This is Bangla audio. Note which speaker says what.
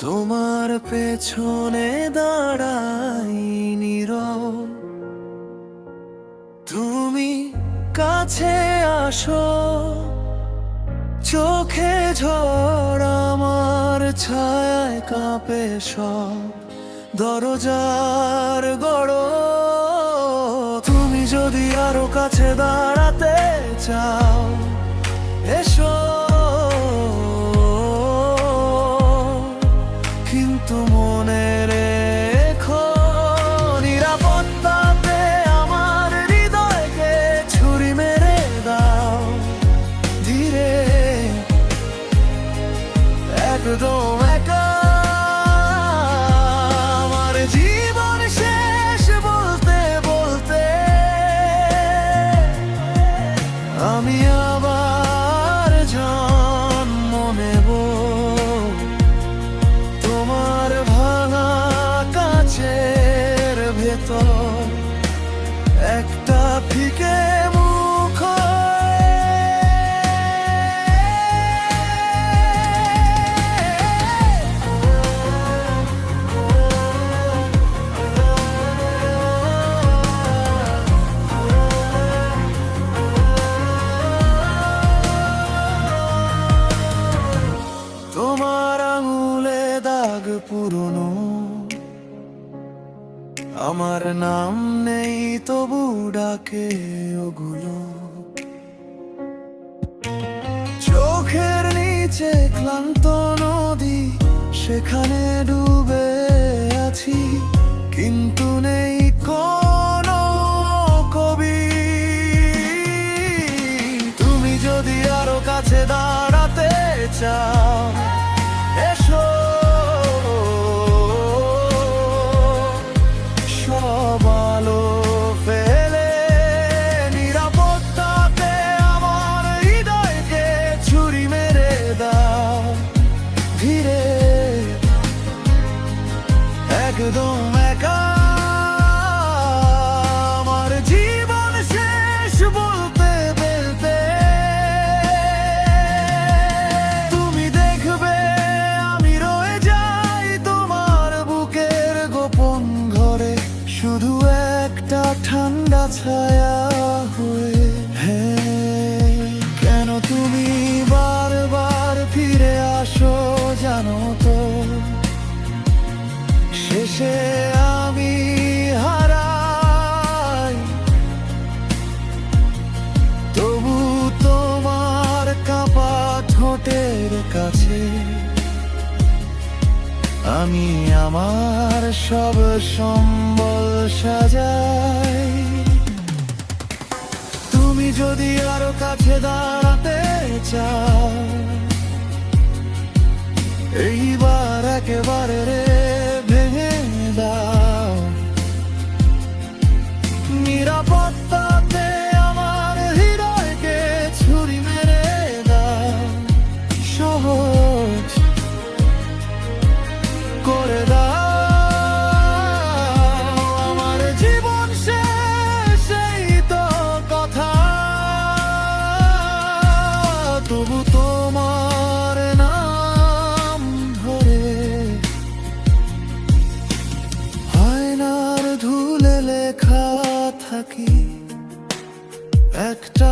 Speaker 1: তোমার পেছনে দাঁড়াই নীরব, তুমি কাছে আসো, চোখে ঝড় আমার ছায়ায় কাঁপে সব দরজার গড়। তুমি যদি আরো কাছে দাঁড়াতে চাও, এসো, কিন্তু মনে রেখো নিরাপত্তাতে আমার হৃদয়কে ছুরি মেরে দাও ধীরে, একদম একা। আমার জীবন শেষ বলতে বলতে আমি আবার জন্ম নেব তোমার ভাঙা কাচের ভেতর, একটা ফিকে মুখ। তোমার আঙুলে দাগ পুরনো, আমার নাম নেই তবু ডাকে ওগুলো। চোখের নিচে ক্লান্ত নদী, সেখানে ডুবে আছি, কিন্তু নেই কোনো কবি। তুমি যদি আরো কাছে দাঁড়াতে চাও, এসো, সব আলো ফেলে নিরাপত্তাতে আমার হৃদয়কে ছুরি মেরে দাও ধীরে, একদম একা। আমার জীবন শেষ বলতে বলতে তুমি দেখবে আমি রয়ে যাই তোমার বুকের গোপন ঘরে, শুধু একটা ঠান্ডা ছায়া হয়ে। হ্যাঁ, কেন তুমি বারবার ফিরে আসো জানো তো, শেষে আমি হারাই, তবু তোমার কাঁপা ঠোঁটের কাছে আমি আমার সব সম্বল সাজাই। তুমি যদি আরো কাছে দাঁড়াতে চাও, এইবার একেবারে ভেঙে দাও নিরাপত্তাতে আমার হৃদয়কে ছুরি মেরে দাও, সহজ করে দাও। আমার জীবন শেষ এই তো কথা, তবু তোমার নাম ধরে আয়নার ধুলে লেখা থাকি একটা